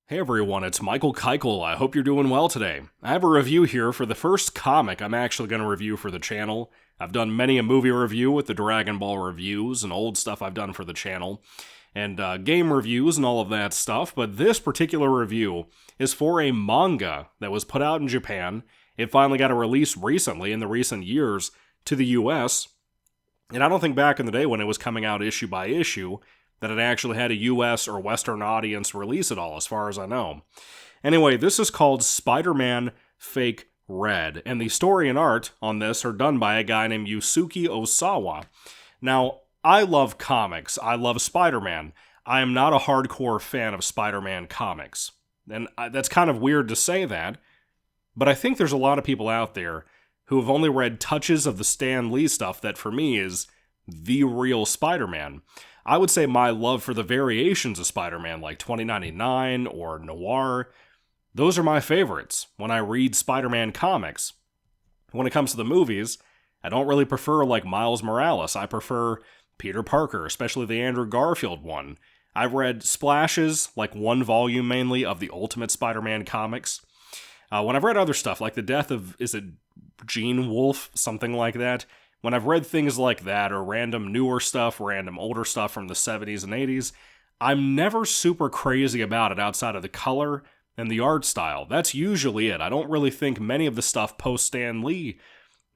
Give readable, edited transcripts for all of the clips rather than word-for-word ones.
Hey everyone, it's Michael Kikle. I hope you're doing well today. I have a review here for the first comic I'm actually going to review for the channel. I've done many a movie review with the Dragon Ball reviews and old stuff I've done for the channel, and game reviews and all of that stuff, but this particular review is for a manga that was put out in Japan. It finally got a release recently in the recent years to the US, and I don't think back in the day when it was coming out issue by issue that it actually had a US or Western audience release it all, as far as I know. Anyway, this is called Spider-Man Fake Red, and the story and art on this are done by a guy named Yusuke Osawa. Now, I love comics. I love Spider-Man. I am not a hardcore fan of Spider-Man comics. And that's kind of weird to say that, but I think there's a lot of people out there who have only read touches of the Stan Lee stuff that for me is the real Spider-Man. I would say my love for the variations of Spider-Man like 2099 or Noir, those are my favorites when I read Spider-Man comics. When it comes to the movies, I don't really prefer like Miles Morales. I prefer Peter Parker, especially the Andrew Garfield one. I've read splashes, like one volume mainly, of the Ultimate Spider-Man comics. When I've read other stuff, like the death of, is it Gene Wolfe, something like that? When I've read things like that, or random newer stuff, random older stuff from the 70s and 80s, I'm never super crazy about it outside of the color and the art style. That's usually it. I don't really think many of the stuff post Stan Lee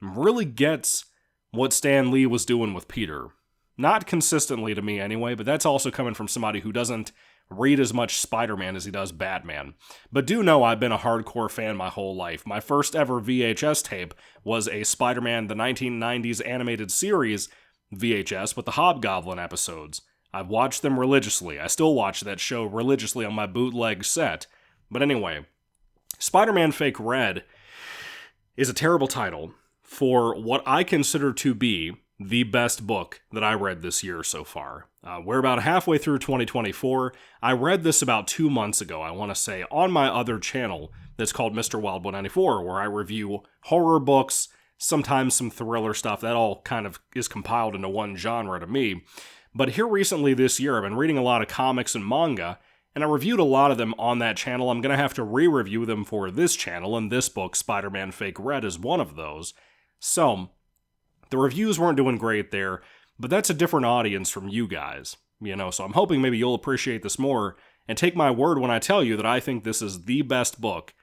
really gets what Stan Lee was doing with Peter. Not consistently to me anyway, but that's also coming from somebody who doesn't read as much Spider-Man as he does Batman. But do know I've been a hardcore fan my whole life. My first ever VHS tape was a Spider-Man the 1990s animated series VHS with the Hobgoblin episodes. I've watched them religiously. I still watch that show religiously on my bootleg set. But anyway, Spider-Man Fake Red is a terrible title for what I consider to be the best book that I read this year so far. We're about halfway through 2024. I read this about 2 months ago, I want to say, on my other channel that's called Mr. Wild 194, where I review horror books, sometimes some thriller stuff. That all kind of is compiled into one genre to me. But here recently this year, I've been reading a lot of comics and manga, and I reviewed a lot of them on that channel. I'm going to have to re-review them for this channel, and this book, Spider-Man Fake Red, is one of those. So the reviews weren't doing great there, but that's a different audience from you guys, so I'm hoping maybe you'll appreciate this more and take my word when I tell you that I think this is the best book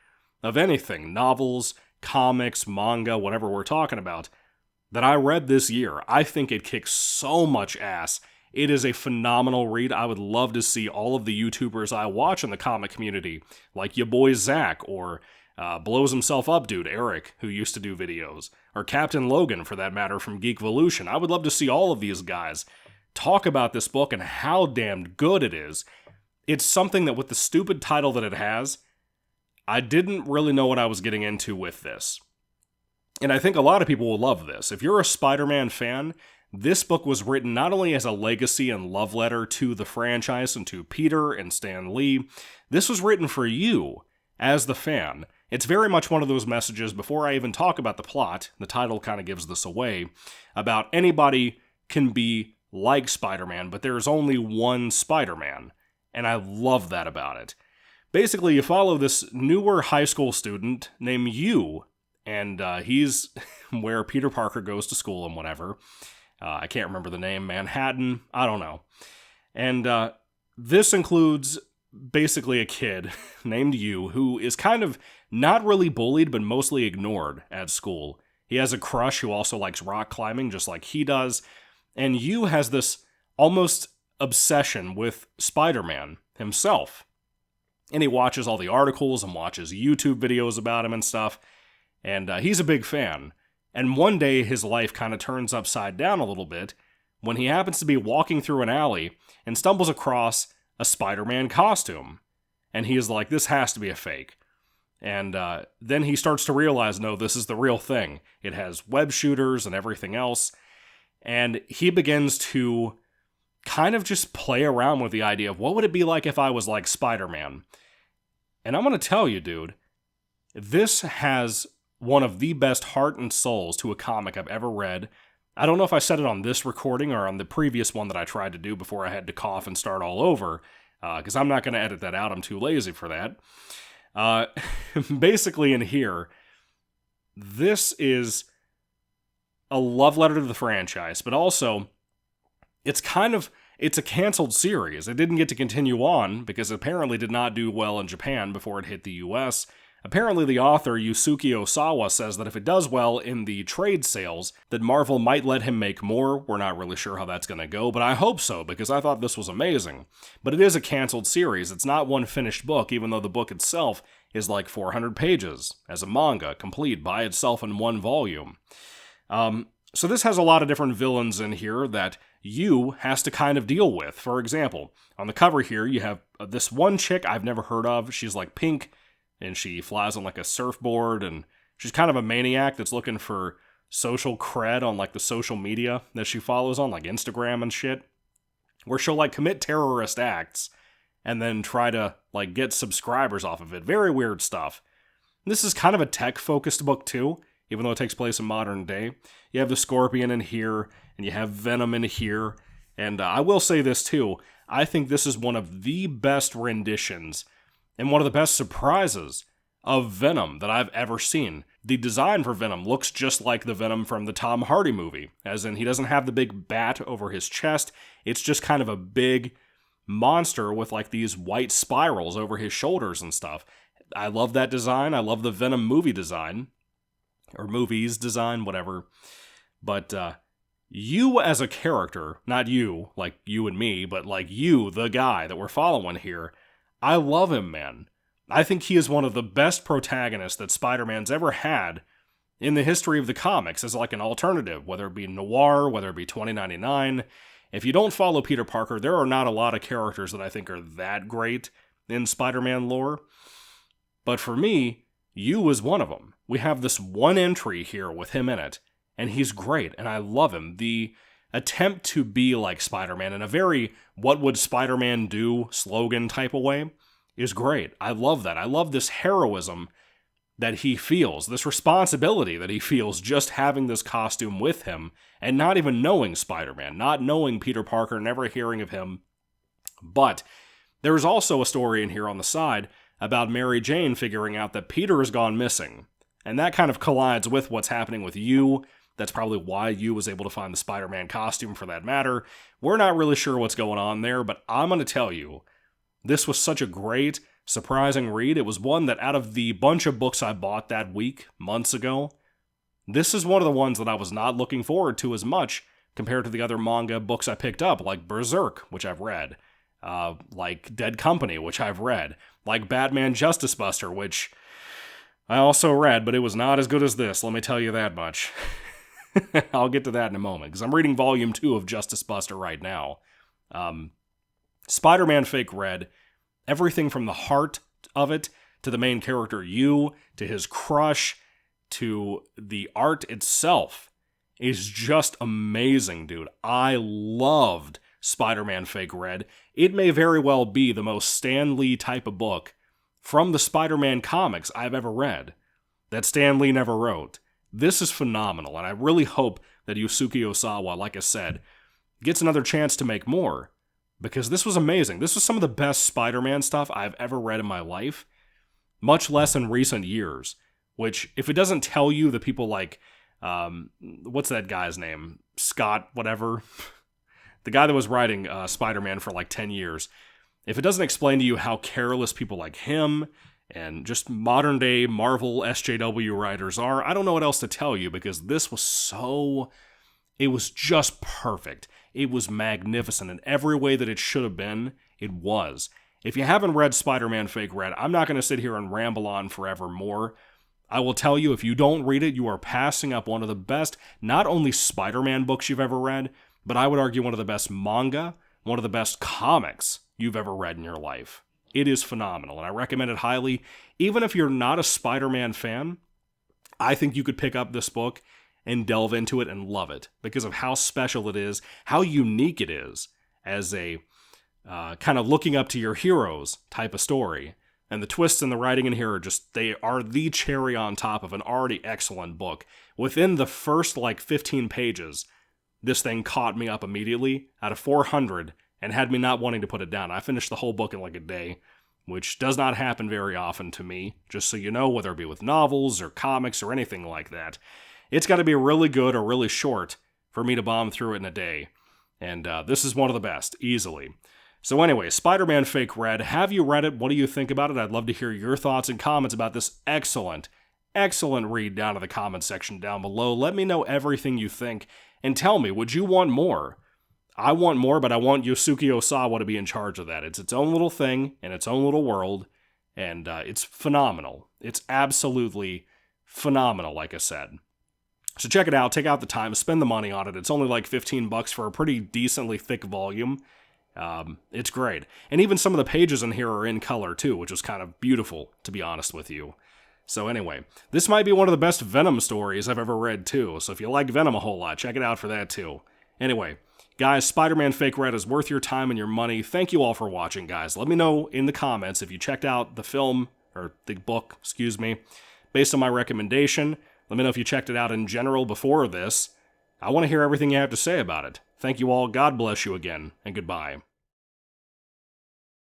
of anything, novels, comics, manga, whatever we're talking about, that I read this year. I think it kicks so much ass. It is a phenomenal read. I would love to see all of the YouTubers I watch in the comic community, like your boy Zach, or Blows Himself Up dude, Eric, who used to do videos, or Captain Logan, for that matter, from Geekvolution. I would love to see all of these guys talk about this book and how damned good it is. It's something that with the stupid title that it has, I didn't really know what I was getting into with this. And I think a lot of people will love this. If you're a Spider-Man fan, this book was written not only as a legacy and love letter to the franchise and to Peter and Stan Lee, this was written for you as the fan. It's very much one of those messages, before I even talk about the plot, the title kind of gives this away, about anybody can be like Spider-Man, but there's only one Spider-Man, and I love that about it. Basically, you follow this newer high school student named Yu, and he's where Peter Parker goes to school and whatever. I can't remember the name, Manhattan, I don't know. And this includes basically a kid named Yu who is kind of not really bullied, but mostly ignored at school. He has a crush who also likes rock climbing, just like he does. And Yu has this almost obsession with Spider-Man himself. And he watches all the articles and watches YouTube videos about him and stuff. And he's a big fan. And one day his life kind of turns upside down a little bit when he happens to be walking through an alley and stumbles across a Spider-Man costume. And he is like, this has to be a fake. And then he starts to realize, no, this is the real thing. It has web shooters and everything else. And he begins to kind of just play around with the idea of what would it be like if I was like Spider-Man. And I'm going to tell you, dude, this has one of the best heart and souls to a comic I've ever read. I don't know if I said it on this recording or on the previous one that I tried to do before I had to cough and start all over. because I'm not going to edit that out. I'm too lazy for that. Basically in here, this is a love letter to the franchise, but also it's a canceled series. It didn't get to continue on because it apparently did not do well in Japan before it hit the US. Apparently the author, Yusuke Osawa, says that if it does well in the trade sales, that Marvel might let him make more. We're not really sure how that's going to go, but I hope so, because I thought this was amazing. But it is a canceled series. It's not one finished book, even though the book itself is like 400 pages, as a manga, complete by itself in one volume. So this has a lot of different villains in here that Yu has to kind of deal with. For example, on the cover here, you have this one chick I've never heard of. She's like pink, and she flies on like a surfboard, and she's kind of a maniac that's looking for social cred on like the social media that she follows on, like Instagram and shit, where she'll like commit terrorist acts and then try to like get subscribers off of it. Very weird stuff. This is kind of a tech-focused book too, even though it takes place in modern day. You have the Scorpion in here, and you have Venom in here, and I will say this too, I think this is one of the best renditions and one of the best surprises of Venom that I've ever seen. The design for Venom looks just like the Venom from the Tom Hardy movie, as in he doesn't have the big bat over his chest, it's just kind of a big monster with like these white spirals over his shoulders and stuff. I love that design, I love the Venom movie design, or movies design, whatever, but you as a character, not you, like you and me, but like you, the guy that we're following here, I love him, man. I think he is one of the best protagonists that Spider-Man's ever had in the history of the comics as like an alternative, whether it be Noir, whether it be 2099. If you don't follow Peter Parker, there are not a lot of characters that I think are that great in Spider-Man lore. But for me, Yu is one of them. We have this one entry here with him in it, and he's great, and I love him. The attempt to be like Spider-Man in a very what would Spider-Man do slogan type of way is great. I love that. I love this heroism that he feels, this responsibility that he feels just having this costume with him and not even knowing Spider-Man, not knowing Peter Parker, never hearing of him. But there's also a story in here on the side about Mary Jane figuring out that Peter has gone missing. And that kind of collides with what's happening with Yu. That's probably why Yu was able to find the Spider-Man costume for that matter. We're not really sure what's going on there, but I'm going to tell you, this was such a great, surprising read. It was one that out of the bunch of books I bought that week, months ago, this is one of the ones that I was not looking forward to as much compared to the other manga books I picked up, like Berserk, which I've read, like Dead Company, which I've read, like Batman Justice Buster, which I also read, but it was not as good as this, let me tell you that much. I'll get to that in a moment, because I'm reading Volume 2 of Justice Buster right now. Spider-Man Fake Red, everything from the heart of it, to the main character Yu, to his crush, to the art itself, is just amazing, dude. I loved Spider-Man Fake Red. It may very well be the most Stan Lee type of book from the Spider-Man comics I've ever read, that Stan Lee never wrote. This is phenomenal, and I really hope that Yusuke Osawa, like I said, gets another chance to make more, because this was amazing. This was some of the best Spider-Man stuff I've ever read in my life, much less in recent years, which, if it doesn't tell you the people like, what's that guy's name? Scott, whatever. The guy that was writing Spider-Man for like 10 years. If it doesn't explain to you how careless people like him and just modern day Marvel SJW writers are, I don't know what else to tell you, because this was it was just perfect. It was magnificent in every way that it should have been. It was. If you haven't read Spider-Man Fake Red, I'm not going to sit here and ramble on forever more. I will tell you, if you don't read it, you are passing up one of the best, not only Spider-Man books you've ever read, but I would argue one of the best manga, one of the best comics you've ever read in your life. It is phenomenal, and I recommend it highly. Even if you're not a Spider-Man fan, I think you could pick up this book and delve into it and love it, because of how special it is, how unique it is, as a kind of looking up to your heroes type of story. And the twists and the writing in here are they are the cherry on top of an already excellent book. Within the first, 15 pages, this thing caught me up immediately. Out of 400 and had me not wanting to put it down. I finished the whole book in like a day, which does not happen very often to me, just so you know, whether it be with novels or comics or anything like that. It's got to be really good or really short for me to bomb through it in a day. And this is one of the best, easily. So anyway, Spider-Man Fake Red, have you read it? What do you think about it? I'd love to hear your thoughts and comments about this excellent read down in the comments section down below. Let me know everything you think, and tell me, would you want more? I want more, but I want Yosuke Osawa to be in charge of that. It's its own little thing, in its own little world, and it's phenomenal. It's absolutely phenomenal, like I said. So check it out, take out the time, spend the money on it. It's only like $15 for a pretty decently thick volume. It's great. And even some of the pages in here are in color too, which is kind of beautiful, to be honest with you. So anyway, this might be one of the best Venom stories I've ever read too, so if you like Venom a whole lot, check it out for that too. Anyway, guys, Spider-Man Fake Red is worth your time and your money. Thank you all for watching, guys. Let me know in the comments if you checked out the film, or the book, excuse me, based on my recommendation. Let me know if you checked it out in general before this. I want to hear everything you have to say about it. Thank you all, God bless you again, and goodbye.